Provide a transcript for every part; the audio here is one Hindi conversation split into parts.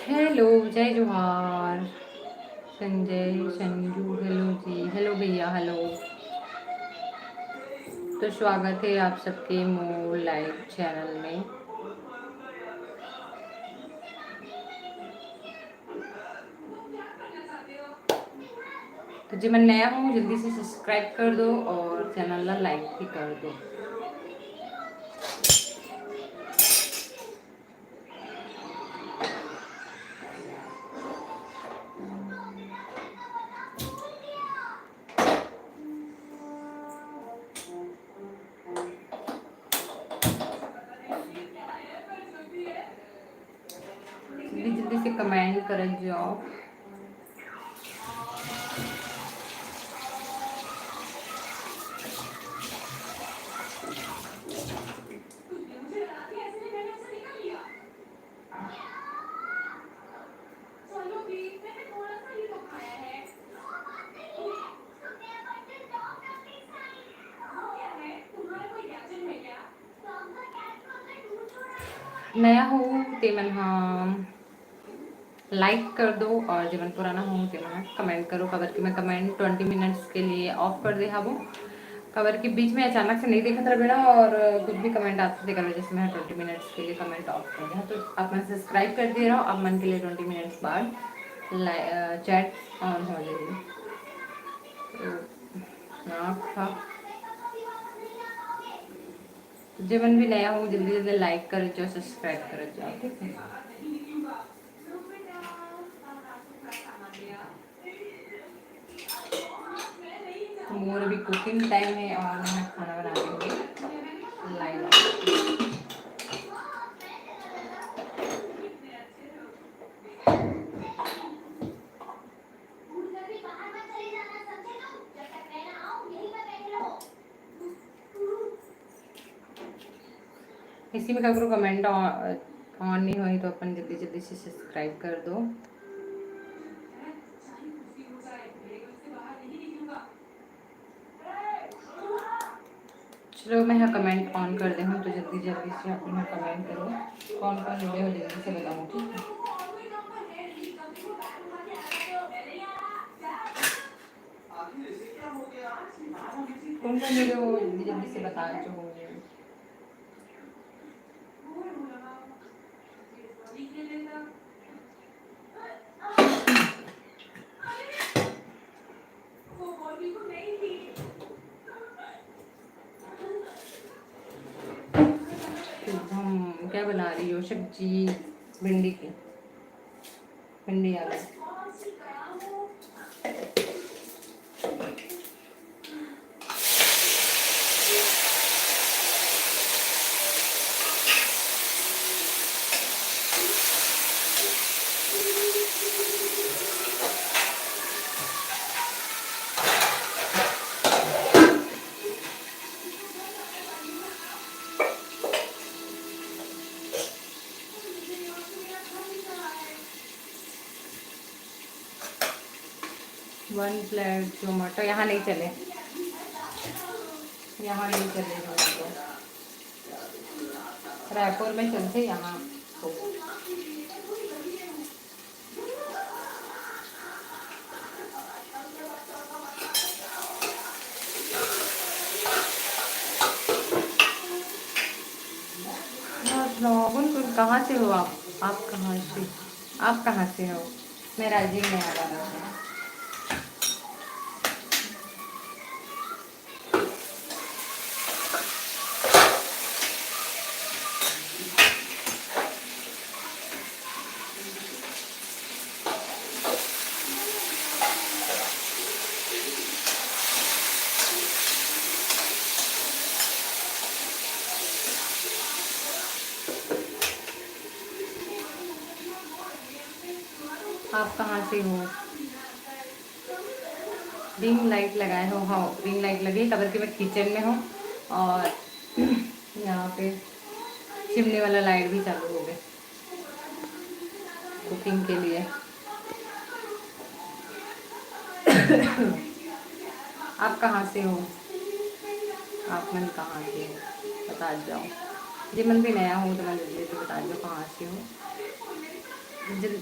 हेलो, जय जोहार। संजय संजू, हेलो जी, हेलो भैया, हेलो। तो स्वागत है आप सबके मोर लाइव चैनल में। तो जी मैं नया हूँ, जल्दी से सब्सक्राइब कर दो और चैनल ला लाइक भी कर दो। जल्दी जल्दी से कमेंट कर जाओ। नया हूँ तेमन हाँ लाइक कर दो और जीवन पुराना हूँ तेमन कमेंट करो। कवर की मैं कमेंट 20 मिनट्स के लिए ऑफ कर दे हूँ। कवर के बीच में अचानक से नहीं देखा था बेड़ा और कुछ भी कमेंट आते थे कर जैसे मैं 20 मिनट्स के लिए कमेंट ऑफ कर दिया। तो आप मैं सब्सक्राइब कर दे रहा हूँ। अब मन के लिए 20 मिनट्स बाद चैट ऑन हो जाएगी। जीवन भी नया हूँ, जल्दी जल्दी लाइक कर जाओ, सब्सक्राइब कर जाओ, ठीक है। तो मोर अभी कुकिंग टाइम है और मैं खाना बना रही हूँ लाइव। इसी में करो कमेंट ऑन नहीं हुई तो अपन जल्दी जल्दी से सब्सक्राइब कर दो। चलो मैं यहाँ कमेंट ऑन कर दे हूँ तो जल्दी जल्दी से अपना कमेंट करो। कौन कौन जुड़े हो जल्दी से बताऊँ, ठीक है। कौन कौन जुड़े हो जल्दी जल्दी से बता जो हो। हम क्या बना रही हो? सब्जी भिंडी की, भिंडी आलू। 1 प्लेट जोमेटो यहाँ नहीं चले, यहाँ नहीं चले जोमेटो, रायपुर में चलते यहाँ तो। लॉगन कुछ कहाँ से हो आप कहाँ से, आप कहाँ से हो? मैं राजीव में आ रहा हूँ। आप कहाँ से हो? रिंग लाइट लगाए हो? हाँ रिंग लाइट लगी, कबर के मैं किचन में हूँ और यहाँ पे चिमनी वाला लाइट भी चालू हो गया कुकिंग के लिए। आप कहाँ से हो? आप मन कहाँ से हो बता जाओ। जी मन भी नया हूँ तो मैं जल्दी से बता दो कहाँ से हो।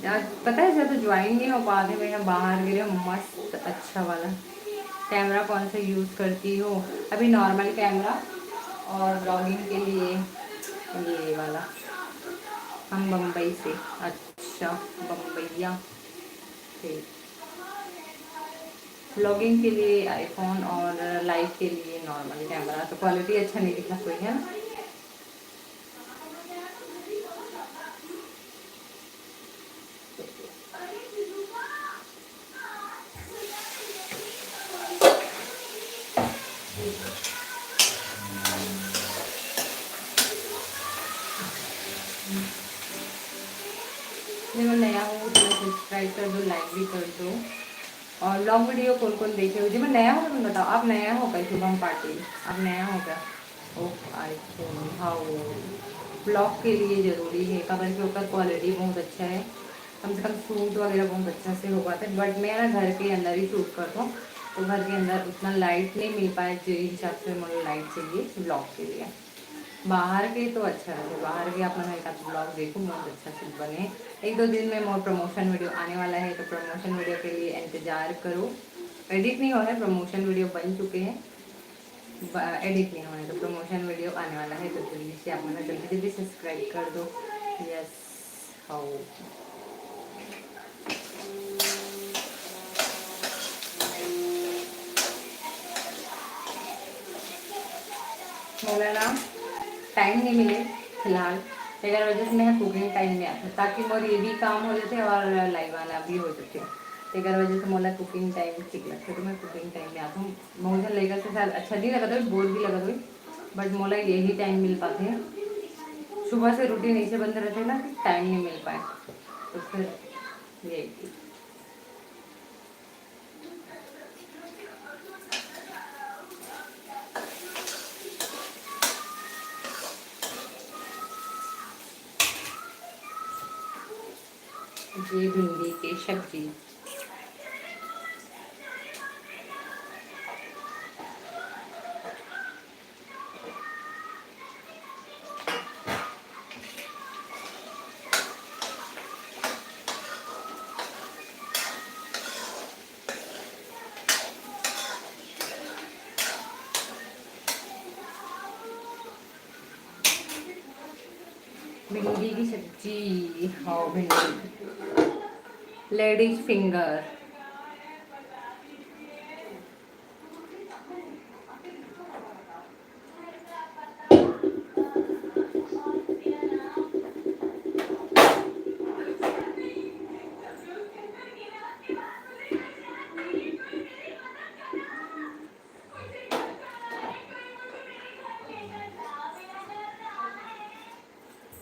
आज पता है जब तो ज्वाइन नहीं हो पाते, मैं यहाँ बाहर गिरे मस्त अच्छा वाला कैमरा कौन सा यूज़ करती हो? अभी नॉर्मल कैमरा और ब्लॉगिंग के लिए ये वाला। हम बम्बई से। अच्छा बम्बैया से। ब्लॉगिंग के लिए आईफोन और लाइव के लिए नॉर्मल कैमरा, तो क्वालिटी अच्छा नहीं दिखा कोई है ना। मैं नया हूँ तो मैं सब्सक्राइब कर दो, लाइक भी कर दो। और ब्लॉग वीडियो कौन कौन देखे हो? जी मैं नया हूँ, तुम बताओ आप नया हो क्या? शुभम पाटिल आप नया हो क्या? ओह आई हाउ। ब्लॉग के लिए ज़रूरी है कवर के ऊपर क्वालिटी बहुत अच्छा है, कम से कम शूट वगैरह बहुत अच्छा से हो पाता है। बट मैं ना घर के अंदर ही शूट करता हूँ, तो घर के अंदर उतना लाइट नहीं मिल पाए जो हिसाब से मुझे लाइट चाहिए ब्लॉग के लिए। बाहर के तो अच्छा है, बाहर के अपना एक आध ब्लॉग देखो बहुत अच्छा से बने। 1-2 दिन में मोर प्रमोशन वीडियो आने वाला है, तो प्रमोशन वीडियो के लिए इंतज़ार करो। एडिट नहीं हो रहा है, प्रमोशन वीडियो बन चुके हैं, एडिट नहीं हो रहा है, तो प्रमोशन वीडियो आने वाला है, तो जल्दी से आप मुझे जल्दी जल्दी सब्सक्राइब कर दो। Yes how. बोला ना टाइम नहीं मिले फिलहाल, 11 बजे से मैं कुकिंग टाइम में आता ताकि मोर ये भी काम हो जाते और लाइव वाला भी हो जाते। 11 बजे से मोला कुकिंग टाइम ठीक लगता है, तो मैं कुकिंग टाइम में आता हूँ। मुझे लेकर से शायद अच्छा नहीं लगा था, बोर भी लगा था, बट मोला यही टाइम मिल पाते हैं। सुबह से रूटीन ऐसे बंद रहते हैं ना कि टाइम नहीं मिल पाए, तो फिर ये भिंडी की सब्जी। भिंडी की सब्जी, हाँ भिंडी लेडीज फिंगर।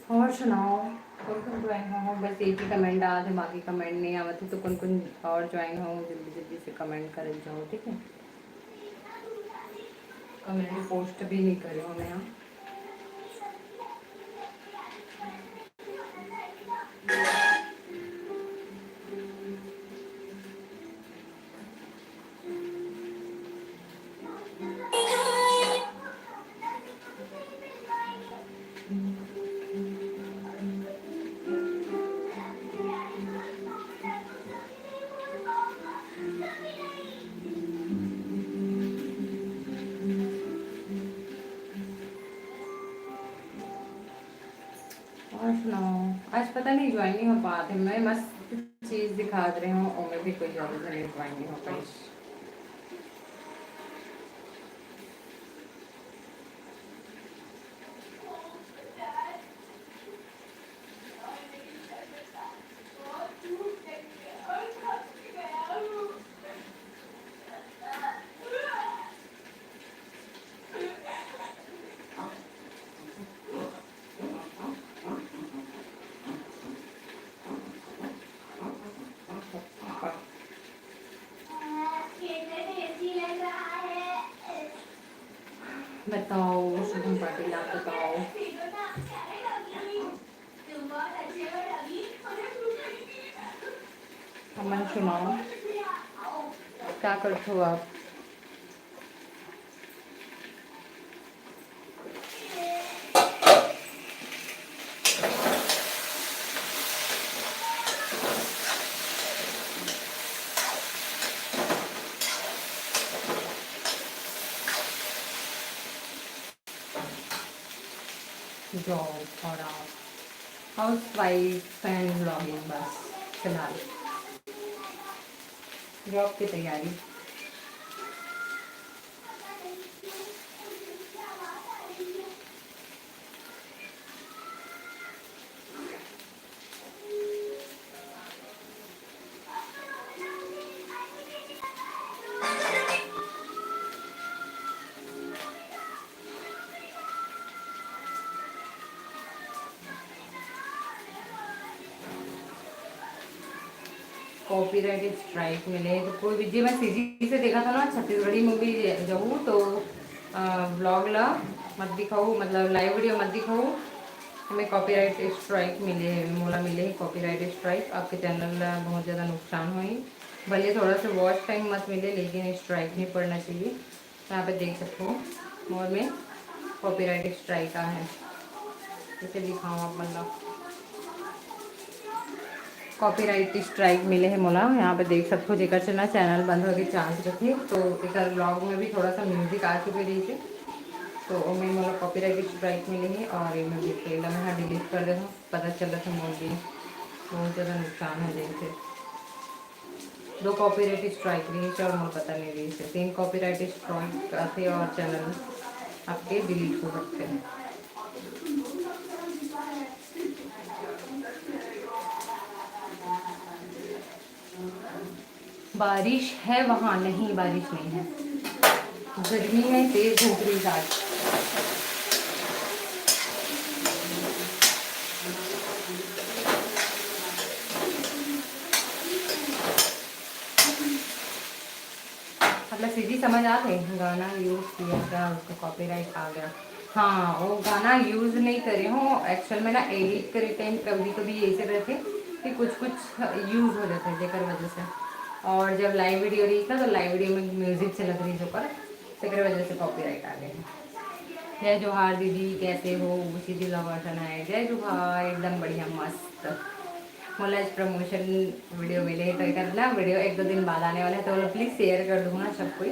और सुनाओ कौन कौन ज्वाइन हो? बस एक ही कमेंट आ थे, बाकी कमेंट नहीं आवत तो कौन कौन और ज्वाइन हो जल्दी जल्दी से कमेंट कर जाओ, ठीक है। कमेंट पोस्ट भी नहीं करे हो मैं। और सुनाओ। आज पता नहीं ज्वाइन नहीं हो पाते, मैं मस्त चीज़ दिखा रही हूँ और मैं भी कोई ज़्यादा से नहीं ज्वाइन नहीं हो पाई। बताओ शुभम पाटिल, आप बताओ। अमन सुनाओ, क्या करते हो आप? जॉब और आप? हाउस वाइफ एंड ब्लॉगिंग बस फिलहाल। जॉब की तैयारी। कॉपीराइट स्ट्राइक मिले तो कोई भी जी, मैं सीजी से देखा था ना छत्तीसगढ़ी मूवी जाऊँ तो ब्लॉग ला मत दिखाऊँ, मतलब लाइव वीडियो मत दिखाऊँ। हमें कॉपीराइट स्ट्राइक मिले है, मोला मिले है कॉपीराइट स्ट्राइक। आपके चैनल ला बहुत ज़्यादा नुकसान हुई, भले थोड़ा सा वॉच टाइम मत मिले लेकिन स्ट्राइक नहीं पड़ना चाहिए। यहाँ पे देख सकते हो मोर में कॉपीराइट स्ट्राइक आ है, इसे दिखाऊँ आप मतलब कॉपीराइट स्ट्राइक मिले हैं मोला। यहाँ पे देख सकते हो जेकर से ना चैनल बंद होने के चांस रखे। तो एक ब्लॉग में भी थोड़ा सा म्यूजिक आ चुके रही थे तो मैं मोला कॉपीराइट स्ट्राइक मिले है और ये मैं भी मैं हाँ डिलीट कर देता हूँ। पता चल रहा था मोल भी बहुत ज़्यादा नुकसान हो गए थे। दो कॉपीराइट स्ट्राइक रही थे और मुझे पता नहीं रही थे, 3 कॉपीराइट स्ट्राइक थे और चैनल आपके डिलीट हो सकते हैं। बारिश है वहाँ? नहीं बारिश नहीं है, गर्मी है, तेज धूप रही आज। मतलब सीधी समझ आ गई, गाना यूज़ किया था उसको कॉपीराइट आ गया। हाँ वो गाना यूज़ नहीं करे हो एक्चुअल में ना, एडिट करे टाइम कभी कभी ऐसे रहते कि कुछ कुछ यूज़ हो जाते हैं जेकर वजह से। और जब लाइव वीडियो रही था तो लाइव वीडियो में म्यूजिक चलत रही जो पर तेकर वजह से कॉपीराइट आ गए। जय जोहार दीदी, कैसे हो? उसी दिल वर्षन है। जय जोहार, एकदम बढ़िया मस्त। मोला इस प्रमोशन वीडियो मिले तो करना वीडियो 1-2 दिन बाद आने वाला है तो प्लीज़ शेयर कर दूँगा सब कोई,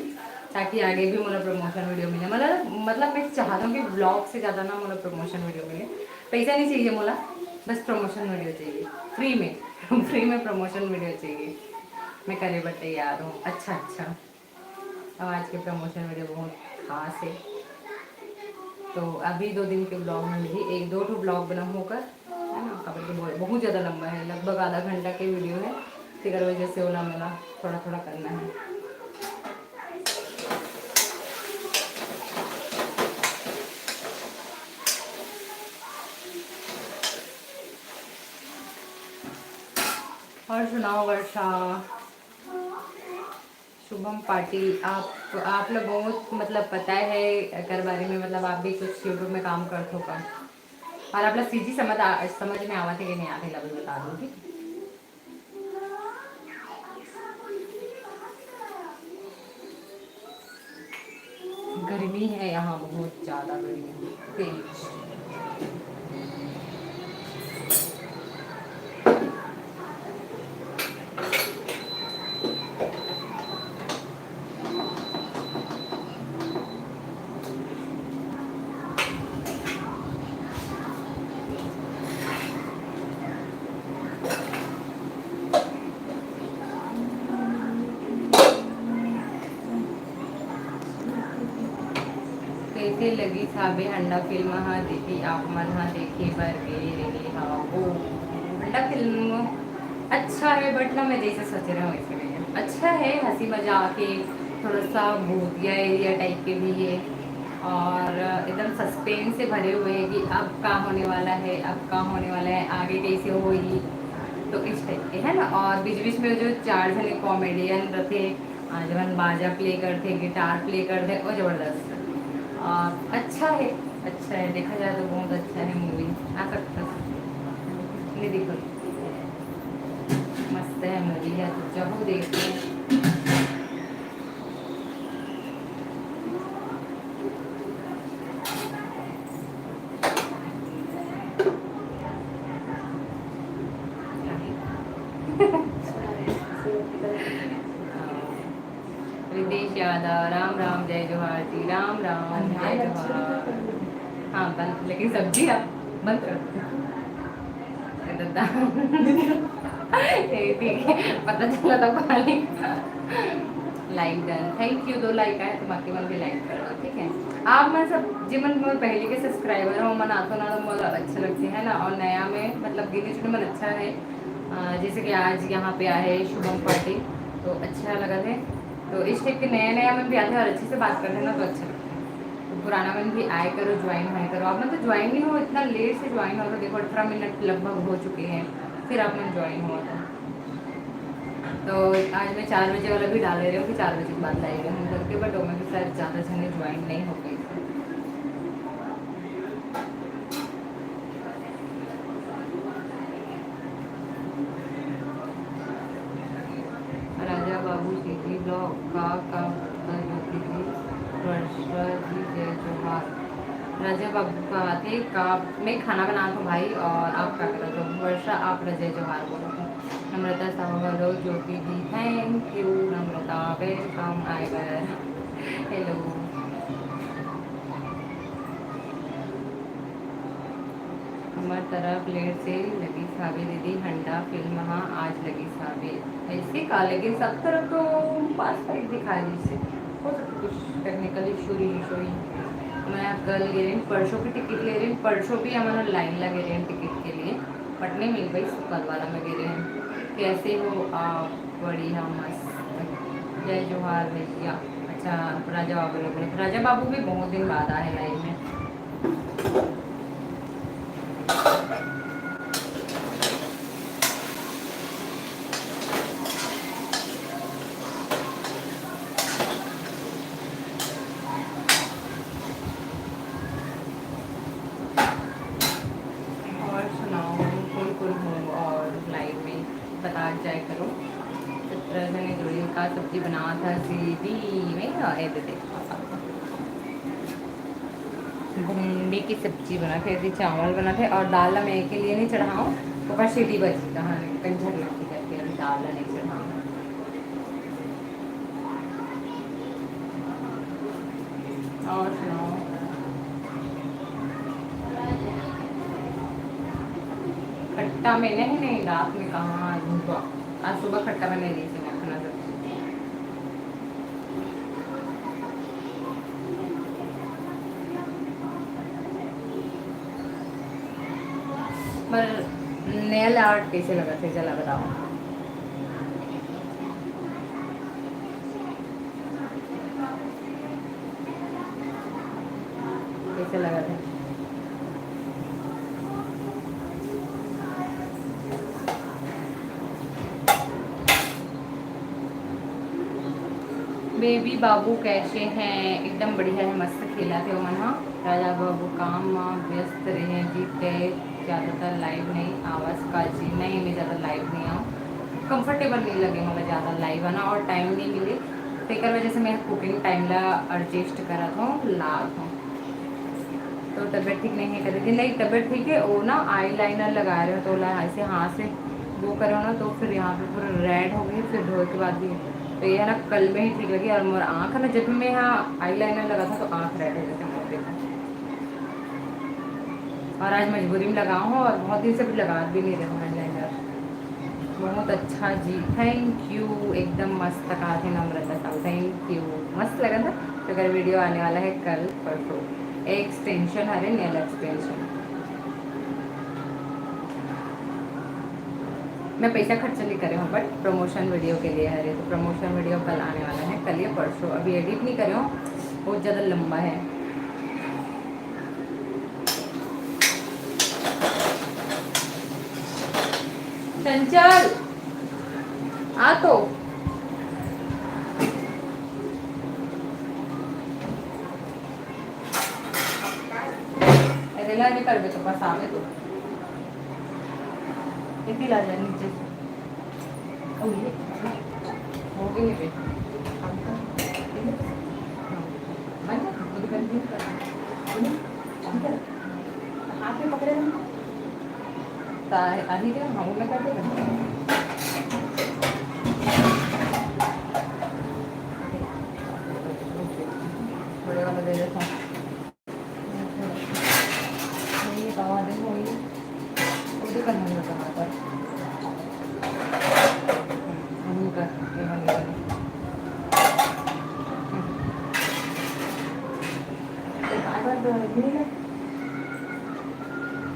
ताकि आगे भी मोला प्रमोशन वीडियो मिले। मतलब मैं चाहता हूँ कि ब्लॉग से ज़्यादा ना मोला प्रमोशन वीडियो मिले। पैसा नहीं चाहिए मोला, बस प्रमोशन वीडियो चाहिए फ्री में फ्री में प्रमोशन वीडियो चाहिए। मैं करे बट तैयार हूँ। अच्छा अब आज के प्रमोशन वीडियो बहुत खास है तो अभी 2 दिन के ब्लॉग में भी 1-2 ब्लॉग बना होकर है ना। कवर के बहुत ज़्यादा लंबा है, लगभग आधा घंटा की वीडियो है, फिर वजह से ओला मोला थोड़ा थोड़ा करना है। और सुनाओ वर्षा। शुभम पाटिल, आप लोग बहुत मतलब पता है अगर बारे में, मतलब आप भी कुछ यूट्यूब में काम करते हो का, और आप लोग सीधी समझ में आवा थे कि नहीं आते लगे बता दूँगी। गर्मी है यहाँ, बहुत ज़्यादा गर्मी है, तेज। कैसे लगी साबे हंडा फिल्म? हाँ देखी आप मन, हाँ देखी बर गे हाँ वो हंडा फिल्म अच्छा है, बट ना मैं जैसे सोच रहा हूँ वैसे नहीं है। अच्छा है, हंसी मजाक के, थोड़ा सा भूतिया एरिया टाइप के भी है, और एकदम सस्पेंस से भरे हुए हैं कि अब क्या होने वाला है, अब क्या होने वाला है, आगे कैसे होगी, तो इस टाइप के है ना। और बीच बीच में जो चार जने कॉमेडियन रहते, जब बाजा प्ले करते, गिटार प्ले करते, वो ज़बरदस्त है। और अच्छा है, देखा जाए तो बहुत अच्छा है मूवी, आ सकता है। नहीं देखो, मस्त है मूवी है, तो जरूर देखो। रितेश यादव, राम राम जय जोहार जी, राम राम जय जोहार। हाँ बंद, लेकिन सब्जी आप बंद कर दो दादा। ठीक है, पता चला था खाली। Like done, thank you. 2 like आए तो बाकी मन भी लाइक कर दो, ठीक है। आप मैं सब जीवन मोर पहले के सब्सक्राइबर हो, मन आतो ना तो मोर अच्छे लगते हैं ना, और नया में मतलब गिने चुने मन अच्छा है। जैसे कि आज यहाँ पे आए शुभम पाटिल, तो अच्छा लगा थे। तो इस टाइप के नया नया मन भी आते हैं और अच्छे से बात करते हैं ना, तो अच्छा लगता है। तो पुराना मन भी आए करो, ज्वाइन होए करो। आप मतलब ज्वाइन नहीं हो, इतना लेट से ज्वाइन हो, तो देखो 18 मिनट लगभग हो चुके हैं, फिर आप मन ज्वाइन हुआ था। तो आज मैं 4 बजे वाला भी डाल रही हूँ कि 4 बजे के बाद लाएंगे हम करके, बट वो में भी शायद ज़्यादा जने ज्वाइन नहीं हो गई। राजा बाबू सीधी ब्लॉग का ज्योति जी, वर्षा जी जय जोहार। राजा बाबू का थे का मैं खाना बना था भाई, और आप क्या कर रहे हो? वर्षा आप जय जोहार बोलो थे। Namrata Sahu hello, Jyoti ji thank you, Namrata welcome आएगा, हेलो। हमार तरफ लेट से लगी साबे दीदी हंडा फिल्म, हाँ आज लगी साबे, ऐसे का लगे सब तरफ तो 5 तारीख दिखा रही से, हो सकता कुछ टेक्निकल इशू हुई। मैं कल ले रही हूँ, परसों की टिकट ले रही हूँ, परसों भी हमारा लाइन लगे रहे हैं टिकट के लिए, पटने मिल गई, कल वाला में गे रहे हैं। कैसे हो आप? बढ़िया मस्त, जय जोहार भैया। अच्छा, राजा बाबू लोग, राजा बाबू भी बहुत दिन बाद आए लाइन में। और सुनाओ, कौन हो और लाइव में बता जाए करो। 17 जने जोड़ी का सब्जी बना था सीधी में, आए थे भिंडी की सब्जी बना थे, थी चावल बना थे, और दाल मैं के लिए नहीं चढ़ाऊँ तो बस सीधी बची कहाँ कंझर लगती करके, अभी दाल नहीं चढ़ाऊँ। और सुनाओ, खट्टा मैंने ही नहीं, रात में कहाँ धूपा, आज सुबह खट्टा मैंने दी थी मखना सब्जी। पर नेल आर्ट कैसे लगा थे जला बताओ। कैसे लगा था? बेबी बाबू कैसे हैं? एकदम बढ़िया है, मस्त खेला थे मन। हाँ राजा बाबू काम में व्यस्त रहे जीते, ज़्यादातर लाइव नहीं आवाज़ का जी नहीं, मैं ज़्यादा लाइव नहीं आऊँ, कंफर्टेबल नहीं लगे मतलब ज़्यादा लाइव आना, और टाइम नहीं मिले, तो वजह से मैं कुकिंग टाइम ला एडजस्ट करा था ला था। तो तबीयत ठीक नहीं है, कहते थी नहीं तबीयत ठीक है, वो ना आई लाइनर लगा रहे हो तो ऐसे हाथ से वो करो ना, तो फिर यहाँ पे पूरा रेड हो गई, फिर धोए के बाद भी, तो ये है ना कल में ही ठीक लगी। और मोर आँख है ना, जब मैं यहाँ आई लाइनर लगा था तो आँख रेड हो जाते मोटे का, और आज मजबूरी में लगाऊँ हूँ, और बहुत दिन से भी लगा भी नहीं रहा हूँ आई लाइनर। बहुत अच्छा जी, थैंक यू, एकदम मस्त कहा थे नम्रता साहब, थैंक यू, मस्त लगा था। तो अगर वीडियो आने वाला है कल परसों। एक्सटेंशन है नेल एक्सटेंशन। मैं पैसा खर्च नहीं कर रही हूँ बट प्रमोशन वीडियो के लिए है। तो प्रमोशन वीडियो कल आने वाला है, कल या परसों। अभी एडिट नहीं कर रही हूँ, बहुत ज़्यादा लंबा है। चंचल आ तो रेला नहीं कर तो बस आवे तो इतनी ला जाए नीचे ओ ये हो गई है बन खुद कर दी हाथ में पकड़े आधी दे हम में कर दे बड़े वाला दे देता हूँ। ये दवा दे वही उधर करना होगा वहाँ पर कर ये वाली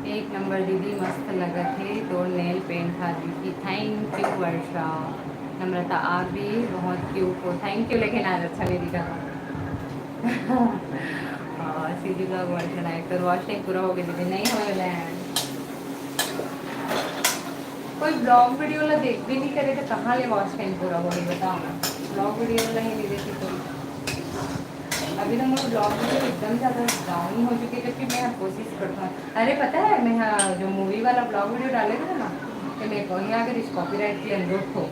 एक नंबर दीदी मस्त लगा थे तो नेल पेंट था दीदी। थैंक यू वर्षा। नम्रता आप भी बहुत क्यूट हो। Thank you. लेकिन आज अच्छा नहीं दिखा सीधी ब्लॉग वर्षा लाइक कर वॉच टाइम पूरा हो गया दीदी। नहीं हो कोई ब्लॉग वीडियो ला देख भी नहीं करे तो कहाँ ले वॉच टाइम पूरा हो गई बताओ ना। ब्लॉग वीडियो वाला ही नहीं देखी कोई। अभी तो मेरा ब्लॉग वीडियो एकदम ज़्यादा डाउन हो चुकी है क्योंकि मैं कोशिश करता हूँ। अरे पता है मैं जो मूवी वाला ब्लॉग वीडियो डाले थे ना तो मेरे को यहाँ अगर इस कॉपीराइट की अनुरोध हो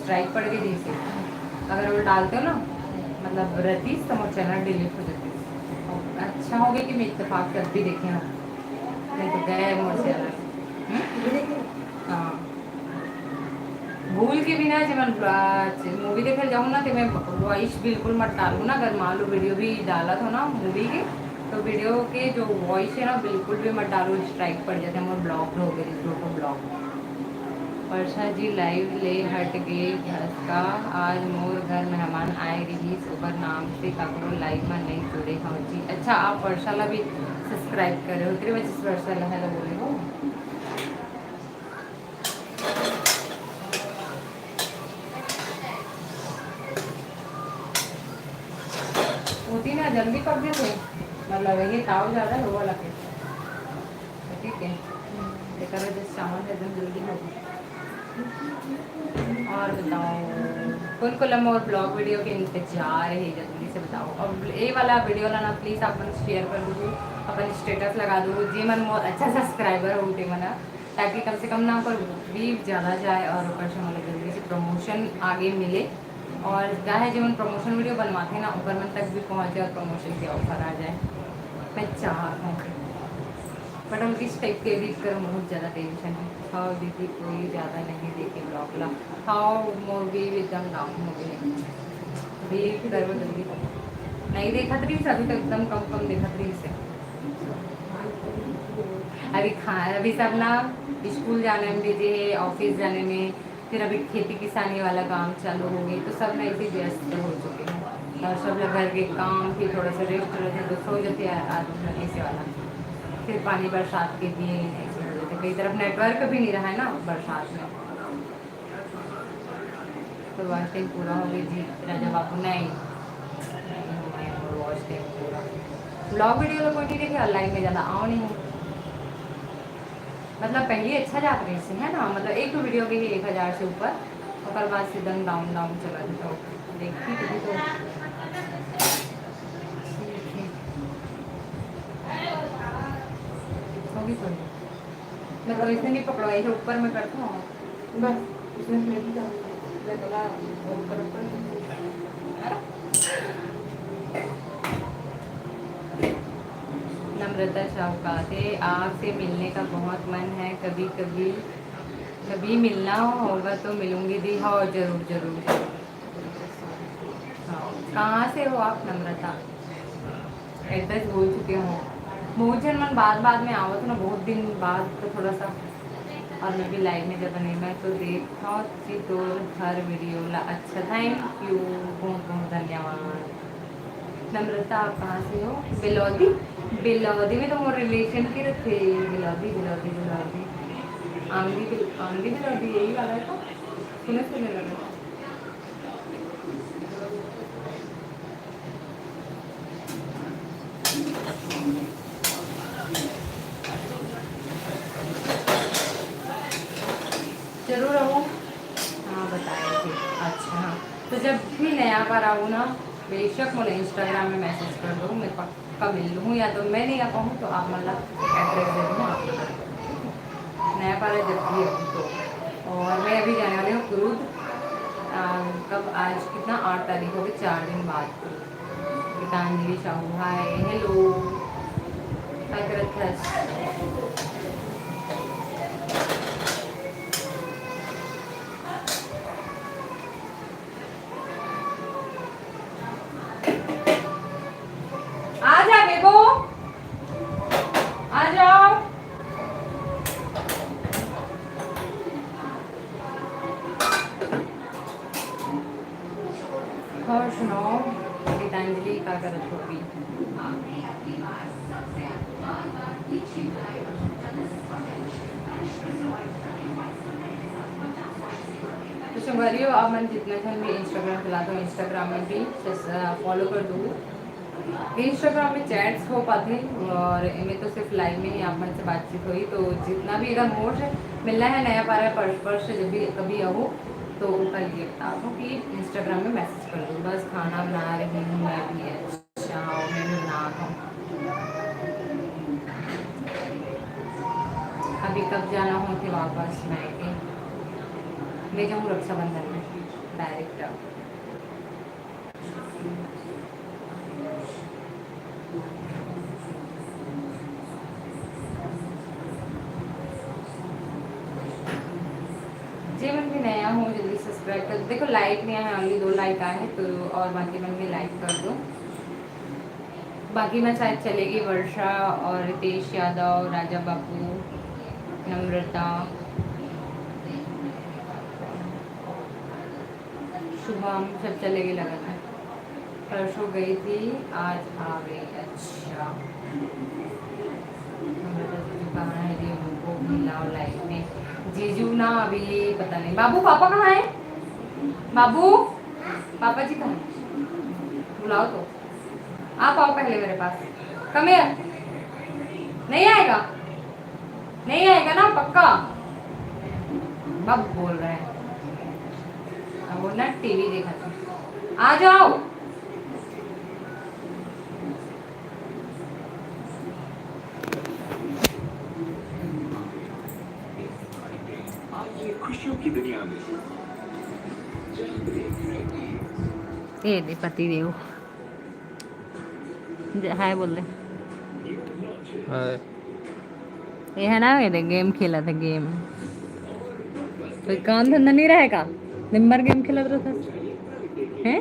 स्ट्राइक पड़ गई जैसे अगर वो डालते हो ना मतलब रतीस तो मेरा चैनल डिलीट हो जाती है। अच्छा हो गया कि मैं इत्तेफाक करती देखे ना नहीं तो गए मोर चैनल। हाँ भूल के बिना जब मैं मूवी देखे जाऊँ ना तो मैं वॉइस बिल्कुल मत डालूँ ना। अगर मान लो वीडियो भी डाला था ना मूवी के तो वीडियो के जो वॉइस है ना बिल्कुल भी मत डालो, स्ट्राइक पड़ जाते हैं और ब्लॉक हो गए तो ब्लॉक। वर्षा जी लाइव ले हट गए का आज मोर घर मेहमान आए रही सुपर नाम से काकरो लाइव में नहीं जुड़े हाँ जी। अच्छा आप वर्षा ला भी सब्सक्राइब कर रहे हो तेरे वजह से वर्षा ला है बोले हो। होती ना जल्दी पक गए थे मतलब ये ताव ज़्यादा है वो वाला के ठीक है लेकर जैसे सामान एकदम जल्दी हो गई। और बताओ कुल कुलम और ब्लॉग वीडियो के इंतजार है जल्दी से बताओ। अब ये वाला वीडियो लाना प्लीज़ अपन शेयर कर दो अपन स्टेटस लगा दो जी मन बहुत अच्छा सब्सक्राइबर हो उठे मना ताकि कम से कम ना पर भी ज़्यादा जाए और ऊपर से मतलब जल्दी से प्रमोशन आगे मिले और क्या है जब हम प्रमोशन वीडियो बनवाते हैं ना ऊपर मन तक भी पहुँच जाए और प्रमोशन के ऑफर आ जाए। मैं चाहता हूँ बट हम किस टाइप के एडिट करूँ बहुत ज़्यादा टेंशन है। हाँ दीदी कोई ज़्यादा नहीं देखे ब्लॉग ला हाँ मूवी एकदम डाउन हो गई देख करो जल्दी नहीं देखा तरी से अभी तक एकदम कम कम देखा तरी से अभी सब ना स्कूल जाने में बिजी है ऑफिस जाने में फिर अभी खेती किसानी वाला काम चालू हो गई तो सब ना इसी व्यस्त हो चुके हैं और सब लोग घर के काम फिर थोड़ा सा रेस्ट रहते तो सो जाते हैं आदमी ऐसे वाला फिर पानी बरसात के दिए ऐसे हो जाते कई तरफ नेटवर्क भी नहीं रहा है ना बरसात में तो वॉच टाइम पूरा हो गई जी राजा बाबू नहीं वॉच टाइम पूरा ब्लॉग वीडियो तो कोई नहीं देखे ऑनलाइन में ज़्यादा आओ नहीं मतलब पहले अच्छा जा रही से है ना मतलब एक तो वीडियो के ही 1000 से ऊपर और बाद से एकदम डाउन डाउन चला जाता हूँ देखती कभी तो होगी थोड़ी मतलब इसे नहीं पकड़ो ऐसे ऊपर में करता हूँ बस इसमें नम्रता शौकाते आपसे मिलने का बहुत मन है कभी कभी कभी मिलना होगा तो मिलूंगी दी हाँ जरूर जरूर जरूर। हाँ कहाँ से हो आप नम्रता एड्रेस बोल चुके हो बहुत जन मन बाद में आओ तो ना बहुत दिन बाद तो थोड़ा सा और मैं भी लाइव में जब बनी मैं तो देखा जी तो हर वीडियो ला अच्छा थैंक यू बहुत बहुत धन्यवाद। नम्रता आप कहाँ से हो? बिलौदी। बिलौदी में तो मोर रिलेशन के रखे। बिलौदी बिलौदी बिलौदी आंधी बिलौदी यही वाला है। तो सुने सुने लगा। जरूर आओ। हाँ बताएंगे। अच्छा हाँ, तो जब भी नया बार आऊँ ना, बेशक मुझे इंस्टाग्राम में मैसेज कर दो, मैं पक्का मिल लूँ, या तो मैं नहीं आ पाऊँ तो आप मतलब एड्रेस दे दूँ आप। नया बार है जब भी आऊँ तो। और मैं अभी जाने वाली हूँ कुरूद। कब? आज कितना, 8 तारीख हो गई, 4 दिन बाद। गीतांजलि साहू, हाय हेलो, क्या करत है? आ जा बेबो, आ जाओ। और सुनाओ, गीतांजलि क्या करत होगी? तो संगवारी हो, अब मैं जितना था मैं इंस्टाग्राम चलाता हूँ, इंस्टाग्राम में भी फॉलो कर दूँ। इंस्टाग्राम में चैट्स हो पाते हैं, और इनमें तो सिर्फ लाइव में ही आप मन से बातचीत हुई। तो जितना भी इधर मोड़ है मिलना है, नया पारा पर से जब भी कभी आओ तो कल ये बता दो कि इंस्टाग्राम में मैसेज कर दो। बस खाना बना रही हूँ मैं भी। अच्छा मैं भी बना रहा हूँ। अभी कब जाना हो थे वापस मैं जाऊँ रक्षाबंधन में डायरेक्ट। जीवन भी नया हूँ, जल्दी सब्सक्राइब कर। देखो लाइक नहीं आया, ओनली 2 लाइक आए हैं, तो और बाकी मन भी लाइक कर दो। बाकी में शायद चलेगी वर्षा और रितेश यादव, राजा बापू, नम्रता, शुभम, सब चलेगी लगातार। परसों गई थी, आज आ गई। अच्छा नम्रता जीजू कहाँ है जी, उनको मिलाओ लाइफ में। जीजू ना अभी पता नहीं। बाबू पापा कहाँ है? बाबू पापा जी कहाँ हैं? बुलाओ तो। आप आओ पहले मेरे पास। Come here. नहीं आएगा? नहीं आएगा ना पक्का? अब बोल रहे हैं। अब वो ना टीवी देखा था। आ जाओ। खुशियों की दुनिया में ये दे पति देव हाय बोल रहे। हाय। ये है ना, ये गेम खेला था। गेम कोई काम धंधा नहीं रहेगा, दिन भर गेम खेला था हैं?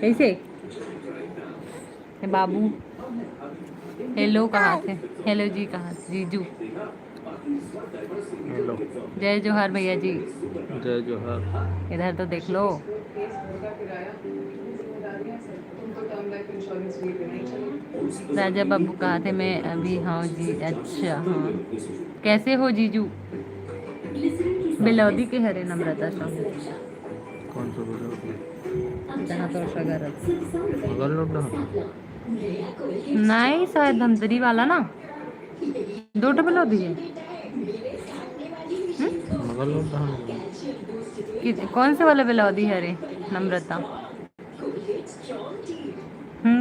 कैसे? बाबू हेलो कहाँ थे? हेलो जी कहाँ? जीजू हेलो। जय जोहार भैया जी। जय जोहार। इधर तो देख लो। राजा बाबू कहाँ थे? मैं अभी हाँ जी। अच्छा हाँ, कैसे हो जीजू? बिलौदी के हरे नम्रता साहू कौन सा बोला? जहाँ तो सगर मगर लॉकडाउन नहीं, शायद धमतरी वाला ना, 2 बिलौदी है। मगर लॉकडाउन कौन से वाला बिलौदी है रे नम्रता?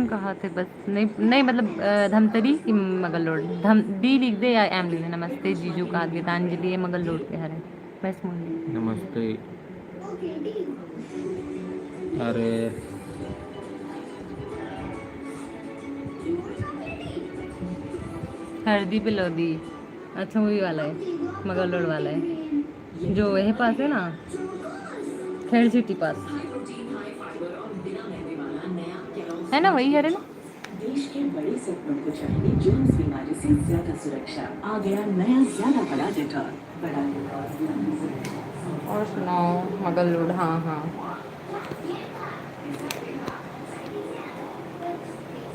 कहाँ थे? बस नहीं नहीं मतलब धमतरी की मगल रोड। धम डी लिख दे या एम लिख दे। नमस्ते जीजू का गीतांजलि मगल रोड के हरे बस मुंडी। नमस्ते। अरे हरदी बिलौदी। अच्छा वही वाला है, मगल रोड वाला है जो वही पास है ना, खेड़ सिटी पास है ना, वही है ना। देश के बड़े सपनों को चाहिए जोन्स बीमारी से ज्यादा सुरक्षा। आ गया नया ज्यादा बड़ा डेटॉल। बड़ा और सुनाओ मगल रोड। हाँ हाँ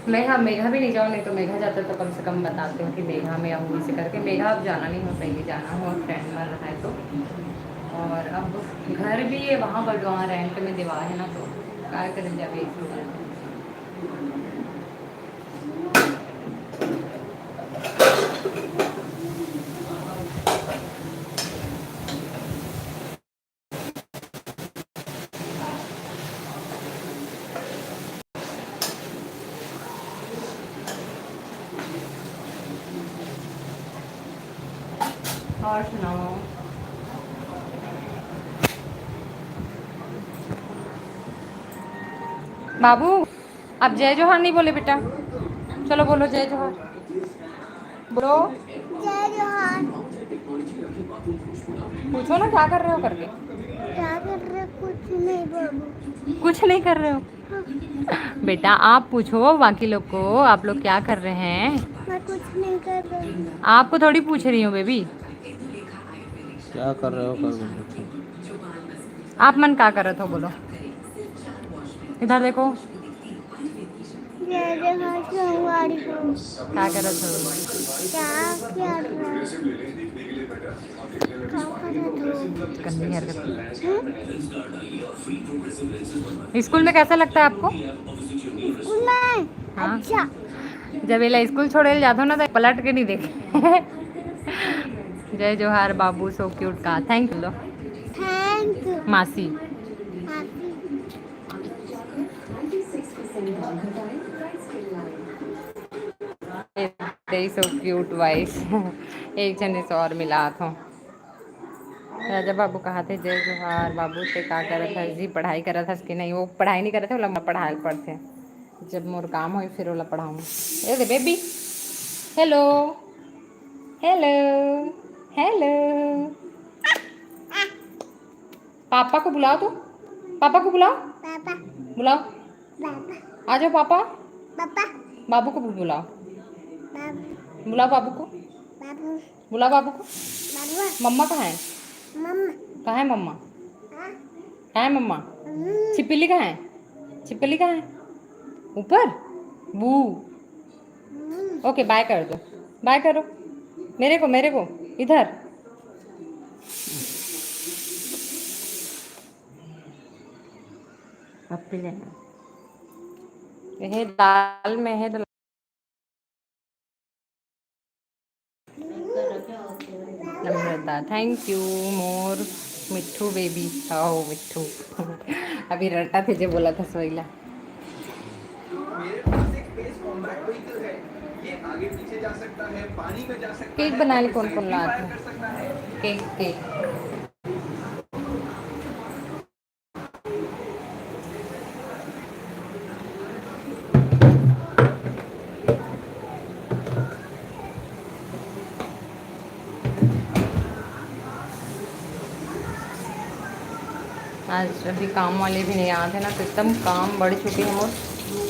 मेघा मेघा भी नहीं जाओ, नहीं तो मेघा जाता तो कम से कम बताते हो कि मेघा में आऊँ इसे करके। मेघा अब जाना नहीं हो, पहले जाना हो फ्रेंड मर रहा है तो। और अब घर भी है वहाँ पर, वहाँ रेंट में दीवार है ना, तो क्या करें जब एक और सुनाओ। बाबू आप जय जोहार नहीं बोले बेटा, चलो बोलो जय जोहार, बोलो जय जोहार। पूछो ना क्या कर रहे हो करके। क्या कर रहे हो? कुछ नहीं बाबू। कुछ नहीं कर रहे हो बेटा, आप पूछो बाकी लोग को, आप लोग क्या कर रहे हैं। मैं कुछ नहीं कर रही। आपको थोड़ी पूछ रही हूँ बेबी। क्या कर रहे हो कर बच्चे? आप मन क्या कर रहे थे बोलो, इधर देखो जय जोहार संगवारी को। क्या कर रहे थे। क्या कर रहे हो? क्या कर रहे हो? गंदी हरकत। स्कूल में कैसा लगता है आपको। स्कूल में हाँ, अच्छा। जब ये स्कूल छोड़े जाते हो ना तो पलट के नहीं देखे जय जोहार बाबू, सो क्यूट का, थैंक यू लो थैंक यू। मासी। सो क्यूट वाइस एक जने से और मिला था। राजा बाबू कहा थे जय जोहार बाबू से क्या कर रहा था जी, पढ़ाई कर रहा था कि नहीं, वो पढ़ाई नहीं कर रहे थे, बोला मैं पढ़ाई पढ़ते जब मोर काम हो फिर बोला पढ़ाऊँ। ये दे बेबी, हेलो हेलो हेलो, पापा को बुलाओ, तो पापा को बुलाओ, पापा बुलाओ, पापा आ जाओ पापा। पापा बाबू को बुलाओ, बाबू बुलाओ बाबू को, बाबू बुलाओ बाबू को। बाबू मम्मा कहाँ है, मम्मा। कहाँ है मम्मा, हाँ? कहाँ है मम्मा। छिपकली कहाँ है, छिपकली कहाँ है, ऊपर। बू, ओके बाय कर दो, बाय करो मेरे को इधर। पप्पी लेना, यह दाल में है नम्रता, thank you more Mitthu baby. आओ मिट्ठू अभी रटा थे जो बोला था सोइला। केक बनाने कौन कौन ला था, केक केक। आज अभी काम वाले भी नहीं आते ना, तो एकदम काम बढ़ चुके हैं। और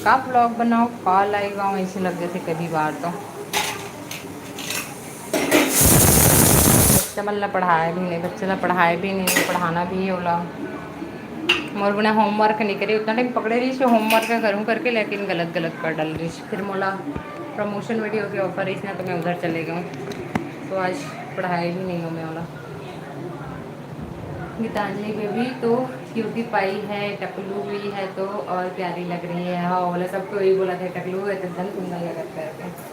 का ब्लॉग बनाओ का लाइव आओ ऐसे लग गए थे कभी बार। तो बच्चा मतलब पढ़ाया भी नहीं, बच्चे ला पढ़ाए भी नहीं, पढ़ाना भी होला। मोर बिना होमवर्क नहीं करे, उतना टाइम पकड़े रही से होमवर्क करूँ करके, लेकिन गलत गलत कर डाल रही। फिर मोला प्रमोशन वीडियो के ऑफर रही ना, तो मैं उधर चले गया हूँ, तो आज पढ़ाई भी नहीं हूँ मैं वाला। गीतांजलि बेबी तो क्यूटी पाई है, टकलू भी है तो और प्यारी लग रही है। हाँ बोला, सबको यही बोला था टकलू है तो एकदम सुंदर लगा करके।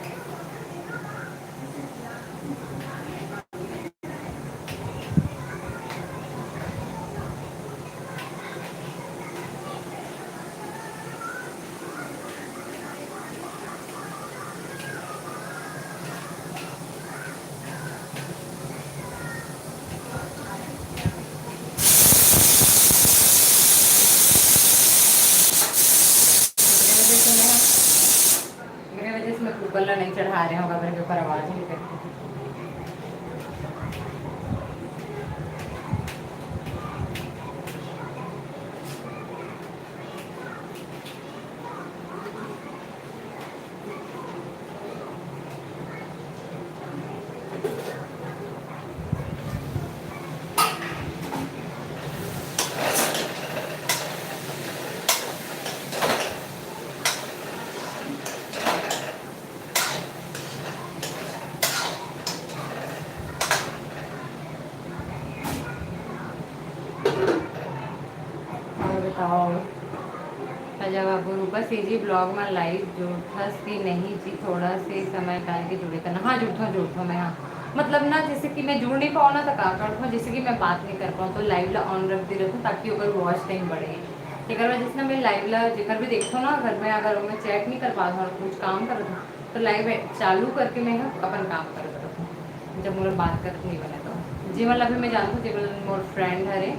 मेरे वजह से मैं कुकर ला नहीं चढ़ा रहे होगा, मेरे के ऊपर आवाज़ नहीं करती। और अजय बाबू रूपा सी जी ब्लॉग में लाइव जुड़थस कि नहीं जी, थोड़ा से समय काल के जुड़े करना। हाँ जुड़ता मैं। हाँ मतलब ना जैसे कि मैं जुड़ नहीं पाऊँ ना तो का करता हूँ, जैसे कि मैं बात नहीं कर पाऊँ तो लाइव ला ऑन रखती रहती हूँ ताकि ओकर वॉच टाइम बढ़े। एक बार जैसे ना मैं लाइव ला जेकर भी देखो ना घर में, अगर मैं चेक नहीं कर पाता हूँ कुछ काम कर हूँ तो लाइव चालू करके मैं अपन काम कर रहता हूँ जब मोर बात कर नहीं बने तो। जी मतलब अभी मैं जानती हूँ जी मोर फ्रेंड हरे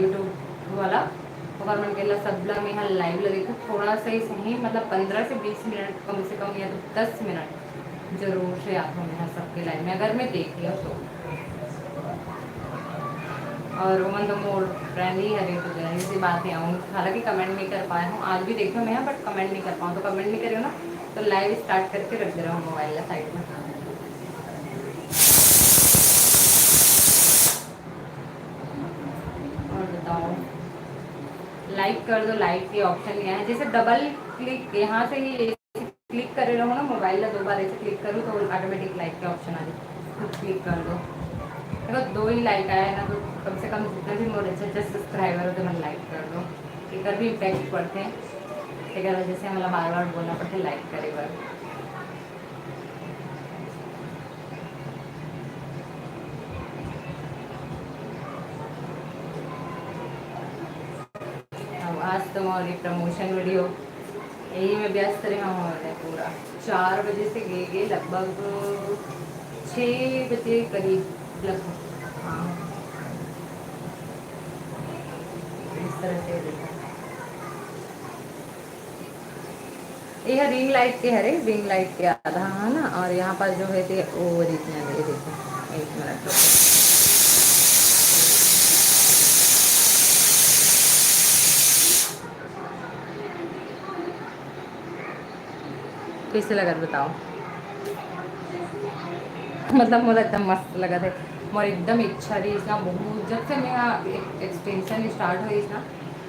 यूट्यूब वाला और मन के सबला में यहाँ लाइव लगे तो थोड़ा सा ही सही मतलब 15 से 20 मिनट कम से कम या तो 10 मिनट जरूर से आता हूँ यहाँ सबके लाइव में अगर मैं देख लिया तो। और वो मतलब मोर फ्रेंड ही हरे तो जरा सी बात है आऊँ, हालांकि कमेंट नहीं कर पाया हूँ आज भी देखा मैं यहाँ बट कमेंट नहीं कर पाऊँ तो कमेंट नहीं करियो ना तो लाइव स्टार्ट करके रख दे रहा हूँ मोबाइल साइड में। और बताओ लाइक कर दो, लाइक के ऑप्शन यहाँ है जैसे डबल क्लिक यहाँ से ही क्लिक करे रहो ना मोबाइल में 2 बार ऐसे क्लिक करूँ तो ऑटोमेटिक लाइक के ऑप्शन आ जाए, खुद क्लिक कर दो। अगर 2 ही लाइक आया है ना तो कम से कम जितने भी मोर अच्छे सब्सक्राइबर होते हैं लाइक कर दो, एक भी इम्पैक्ट पड़ते हैं एक वजह से मतलब बार बार बोलना पड़ता है लाइक करे बार। अब आज तो हमारी प्रमोशन वीडियो यही में व्यस्त रहे हमारे पूरा 4 बजे से गए लगभग 6 बजे करीब लगभग। हाँ इस तरह से देखा ये रिंग लाइट के हरे रिंग लाइट के आधा है ना और यहाँ पर जो है थे वो ओरिजिनल ये देखो 1 मिनट कैसे लगा बताओ। मतलब मुझे एकदम मस्त लगा थे और एकदम इच्छा रही इसना बहुत जब से मेरा एक्सटेंशन स्टार्ट हुई ना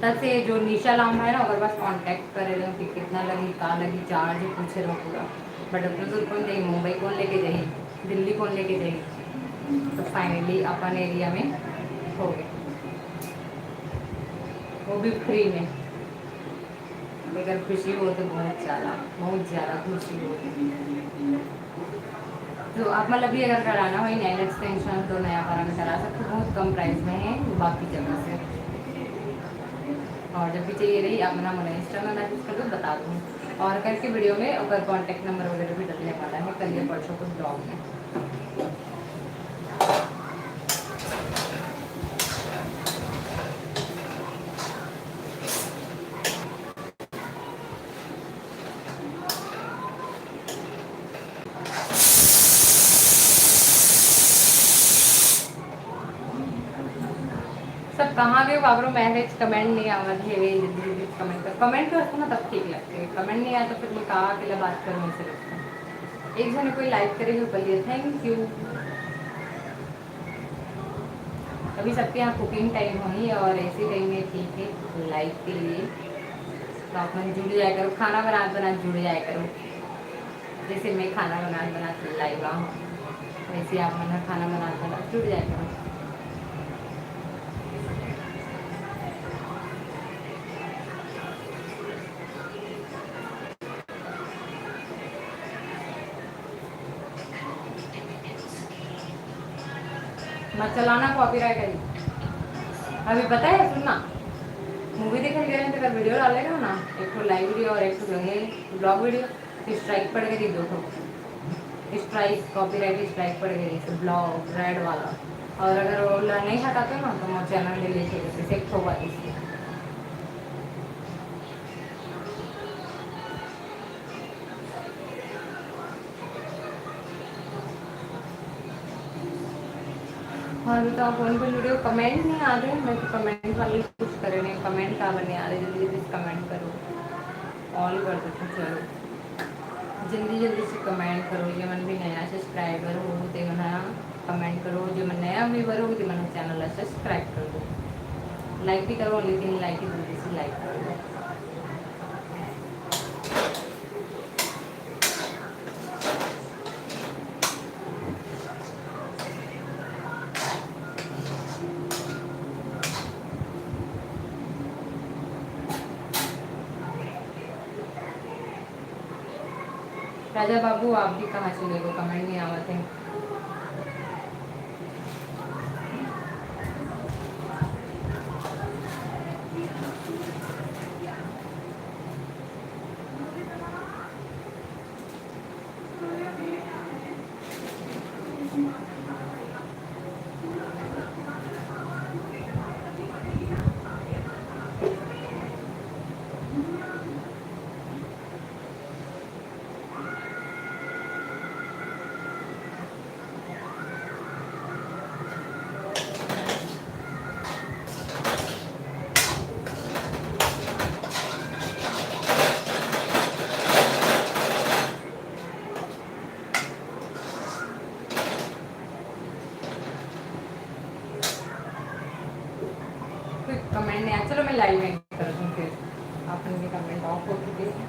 तब से जो निशा लाम है ना अगर बस कांटेक्ट करे रहे कि कितना लगी का लगी चार्ज पूछे रहो पूरा बट अपने कौन जाइए मुंबई कौन लेके जाइए दिल्ली कौन लेके जाइए तो फाइनली अपन एरिया में हो गए वो भी फ्री में। अगर खुशी हो तो बहुत ज़्यादा खुशी होती तो आप मतलब भी अगर कराना हो नया एक्सटेंशन तो नया कराना करा सकते हो बहुत कम प्राइस में है बाकी जगह से। और जब भी चाहिए रही आप ना मुझे इंस्टा में मैसेज कर दो बता दूँ और करके वीडियो में अगर कॉन्टैक्ट नंबर वगैरह भी डलने वाला है कल या परसों कुछ ब्लॉग में। सब कहाँ गए बाबरो मैसेज कमेंट नहीं आवत है वे जल्दी कमेंट करते ना तब ठीक लगते है कमेंट नहीं आया तो फिर मैं कहाँ के लिए बात करूँ ऐसे लगता है। एक जने कोई लाइक करे हुए बोलिए थैंक यू। अभी सबके यहाँ कुकिंग टाइम होगी और ऐसे टाइम में ठीक है लाइक के लिए तो अपन जुड़ जाया करो खाना बना जुड़ जाया करो जैसे मैं खाना बना लाइव हूँ वैसे आप मना खाना बना जुड़ जाया करो। मत चलाना कॉपीराइट है। अभी पता है सुनना मूवी देखने गए तो अगर वीडियो डालेगा ना एक तो लाइव वीडियो और एक तो ब्लॉग वीडियो तो स्ट्राइक पड़ गई 2 स्ट्राइक कॉपीराइट स्ट्राइक पड़ गई ब्लॉग रेड वाला और अगर वो नहीं हटाते ना तो मैं चैनल डिलीट हो जाते सेक्ट होगा इसलिए। और बताओ कौन कौन वीडियो कमेंट नहीं आ रहे मैं तो कमेंट वाले कुछ करे नहीं कमेंट का बने आ रहे जल्दी जल्दी कमेंट करो ऑल कर दो जल्दी से कमेंट करो जो मन भी नया सब्सक्राइबर हो तो नया कमेंट करो जो मन नया व्यूवर हो तो मन चैनल सब्सक्राइब कर दो लाइक भी करो लेकिन लाइक ही जल्दी से लाइक कर दो। राजा बाबू आप भी कहाँ चले गए, कमेंट नहीं आवत है। कोई कमेंट नहीं आया, चलो मैं लाइव एंड कर दूँ फिर, अपन के कमेंट ऑफ हो चुके हैं।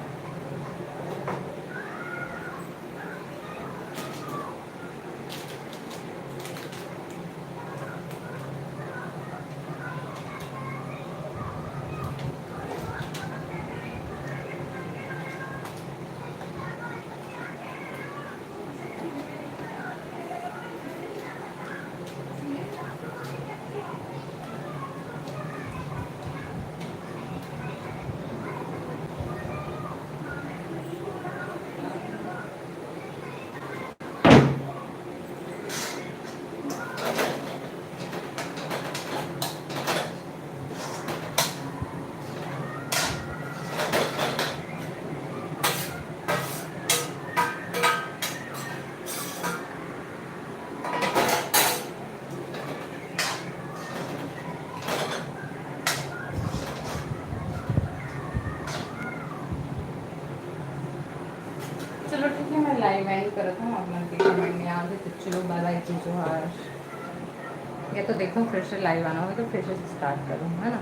चलो ठीक है, मैं लाइव एंड करत हूँ, अपन के कमेंट नहीं आते तो चलो बाय बाय जोहार। या तो देखो फिर से लाइव आना हो तो फिर से स्टार्ट करूँ, है ना।